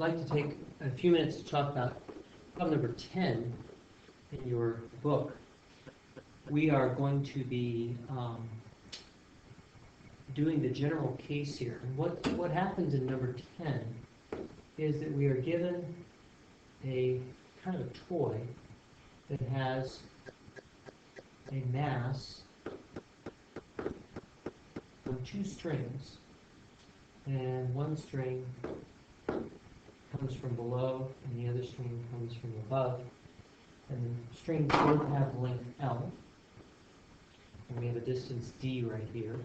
like to take a few minutes to talk about problem number 10 in your book. We are going to be doing the general case here. And what happens in number 10 is that we are given a kind of a toy that has a mass on two strings, and one string comes from below and the other string comes from above, and the strings both have length L, and we have a distance D right here,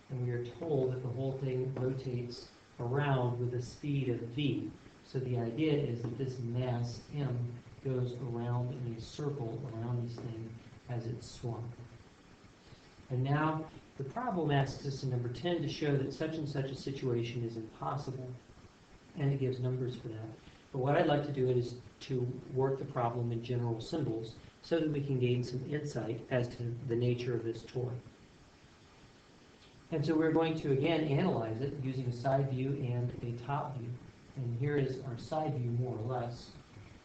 and we are told that the whole thing rotates around with a speed of V. So the idea is that this mass M goes around in a circle around this thing as it's swung. And now the problem asks us in number 10 to show that such and such a situation is impossible, and it gives numbers for that. But what I'd like to do is to work the problem in general symbols so that we can gain some insight as to the nature of this toy. And so we're going to again analyze it using a side view and a top view. And here is our side view more or less.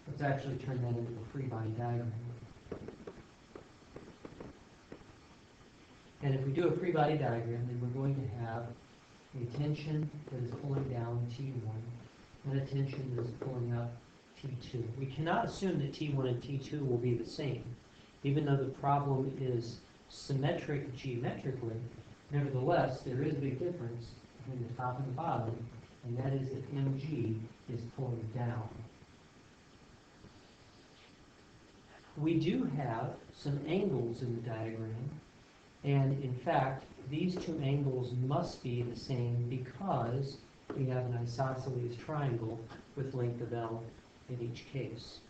Let's actually turn that into a free body diagram. And if we do a free body diagram, then we're going to have a tension that is pulling down T1 and a tension that is pulling up T2. We cannot assume that T1 and T2 will be the same. Even though the problem is symmetric geometrically, nevertheless, there is a big difference between the top and the bottom, and that is that mg is pulling down. We do have some angles in the diagram, and in fact, these two angles must be the same because we have an isosceles triangle with length of L in each case.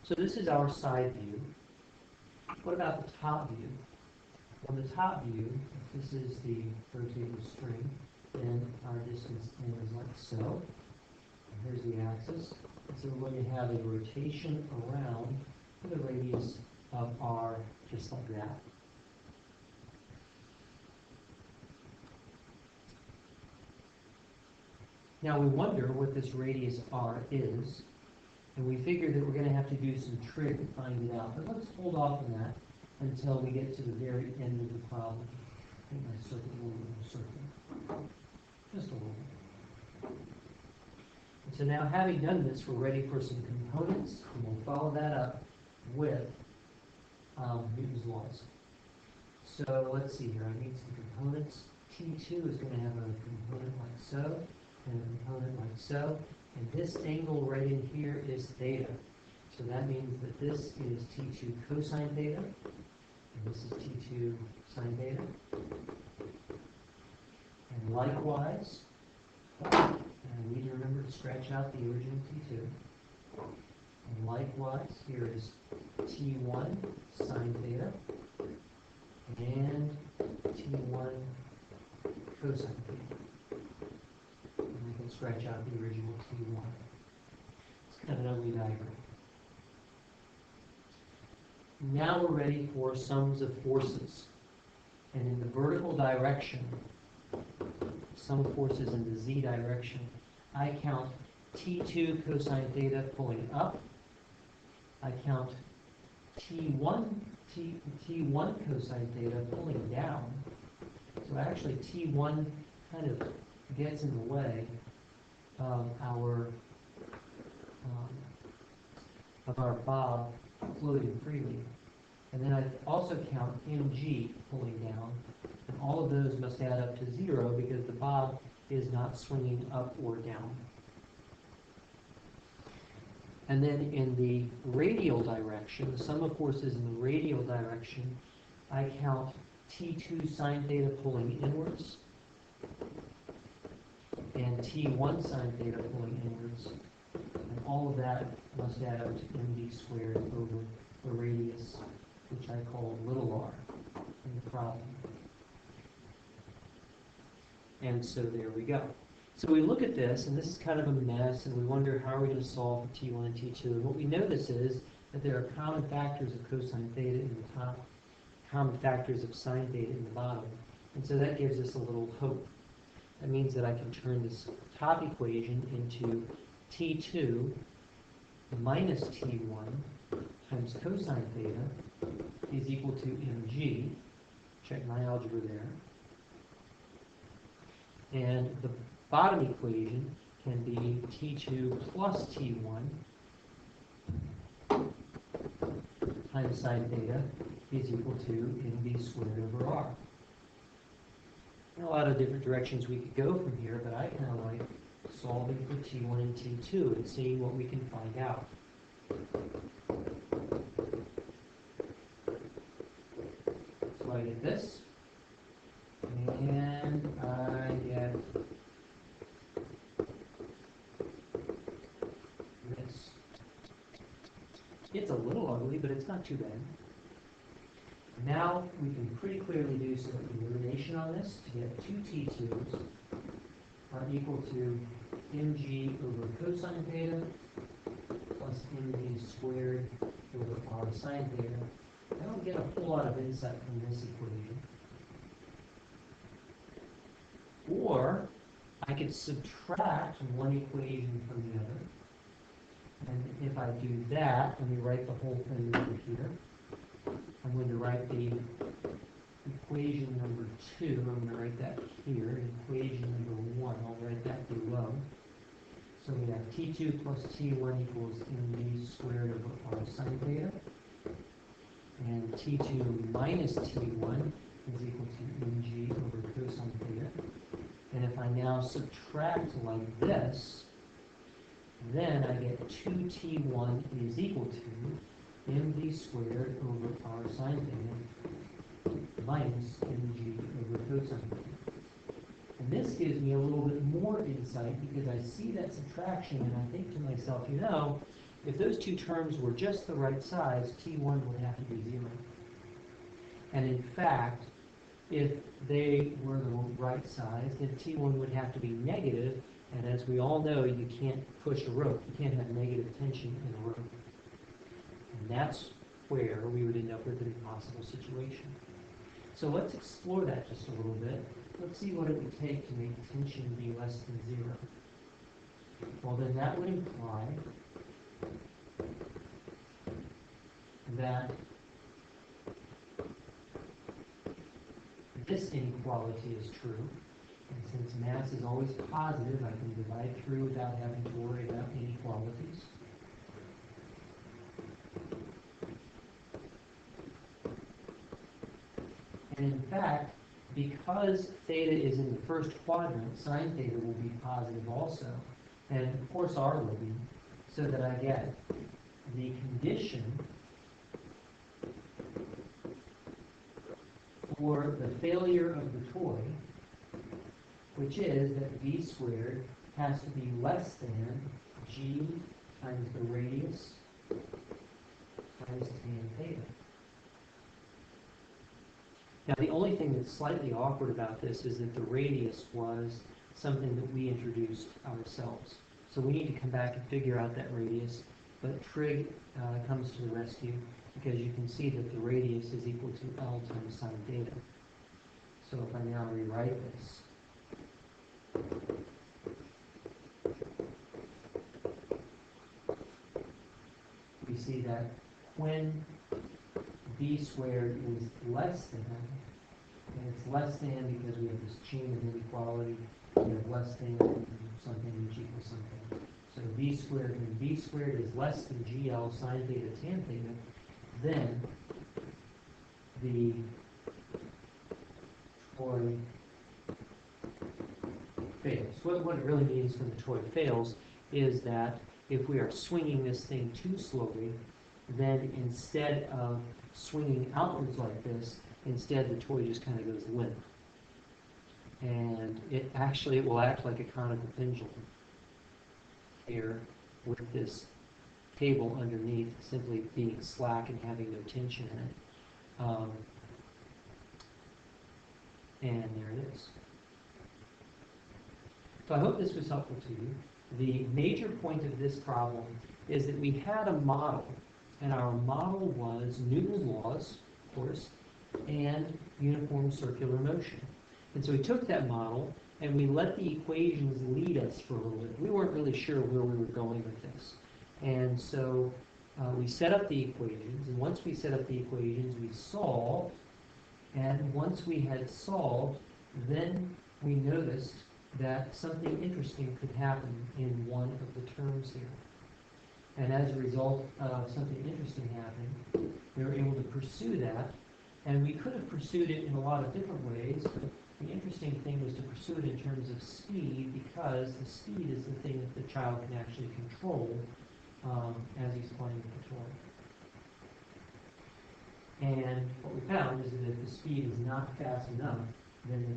So this is our side view. What about the top view? On the top view, if this is the rotating string, then our distance n is like so. Here's the axis. So we're going to have a rotation around with a radius of r just like that. Now we wonder what this radius r is, and we figure that we're going to have to do some trig to find it out. But let's hold off on that until we get to the very end of the problem. I think my circle will be a circle. Just a little bit. And so now, having done this, we're ready for some components, and we'll follow that up with Newton's laws. So let's see here. I need some components. T2 is going to have a component like so, and a component like so. And this angle right in here is theta. So that means that this is T2 cosine theta, and this is T2 sine theta. And likewise, I need to remember to scratch out the original T2. And likewise, here is T1 sine theta and T1 cosine theta. And I can scratch out the original T1. It's kind of an ugly diagram. Now we're ready for sums of forces. And in the vertical direction, sum of forces in the z direction, I count T2 cosine theta pulling up. I count T1 cosine theta pulling down. So actually T1 kind of gets in the way of our bob floating freely. And then I also count mg pulling down, and all of those must add up to 0 because the bob is not swinging up or down. And then in the radial direction, the sum of forces in the radial direction, I count T2 sine theta pulling inwards and T1 sine theta pulling inwards. And all of that must add up to mv squared over the radius, which I call little r in the problem. And so there we go. So we look at this, and this is kind of a mess, and we wonder how are we going to solve for T1 and T2. And what we notice is that there are common factors of cosine theta in the top, common factors of sine theta in the bottom. And so that gives us a little hope. That means that I can turn this top equation into T2 minus T1 times cosine theta is equal to mg. Check my algebra there. And the bottom equation can be T2 plus T1 times sine theta is equal to mv squared over r. A lot of different directions we could go from here, but I kind of like solving for T1 and T2 and seeing what we can find out. So I get this, and I get this. It's a little ugly, but it's not too bad. Now we can pretty clearly do some elimination on this to get two T2s are equal to mg over cosine theta plus mv squared over r sine theta. I don't get a whole lot of insight from this equation. Or I could subtract one equation from the other. And if I do that, let me write the whole thing over here. I'm going to write the equation number 2. I'm going to write that here. Equation number 1, I'll write that below. So we have T2 plus T1 equals mg squared over r sine theta. And T2 minus T1 is equal to mg over cosine theta. And if I now subtract like this, then I get 2T1 is equal to mv squared over r sine theta minus mg over cosine theta. And this gives me a little bit more insight because I see that subtraction and I think to myself, you know, if those two terms were just the right size, T1 would have to be 0. And in fact, if they were the right size, then T1 would have to be negative, and as we all know, you can't push a rope. You can't have negative tension in a rope. And that's where we would end up with an impossible situation. So let's explore that just a little bit. Let's see what it would take to make tension be less than 0. Well, then that would imply that this inequality is true. And since mass is always positive, I can divide through without having to worry about inequalities. And in fact, because theta is in the first quadrant, sine theta will be positive also. And of course r will be, so that I get the condition for the failure of the toy, which is that v squared has to be less than g times the radius times tan theta. Now the only thing that's slightly awkward about this is that the radius was something that we introduced ourselves. So we need to come back and figure out that radius, but trig comes to the rescue because you can see that the radius is equal to L times sine theta. So if I now rewrite this, we see that when b squared is less than, and it's less than because we have this chain of inequality, we have less than something which equals something. So b squared, when b squared is less than gl sine theta tan theta, then the toy fails. What it really means when the toy fails is that if we are swinging this thing too slowly, then instead of swinging outwards like this, instead the toy just kind of goes limp. And it will act like a conical pendulum here with this table underneath simply being slack and having no tension in it. And there it is. So I hope this was helpful to you. The major point of this problem is that we had a model, and our model was Newton's laws, of course, and uniform circular motion. And so we took that model and we let the equations lead us for a little bit. We weren't really sure where we were going with this. And so we set up the equations, and once we set up the equations, we solved, and once we had solved, then we noticed that something interesting could happen in one of the terms here. And as a result of something interesting happening, we were able to pursue that, and we could have pursued it in a lot of different ways. The interesting thing was to pursue it in terms of speed, because the speed is the thing that the child can actually control as he's playing with the toy. And what we found is that if the speed is not fast enough, then the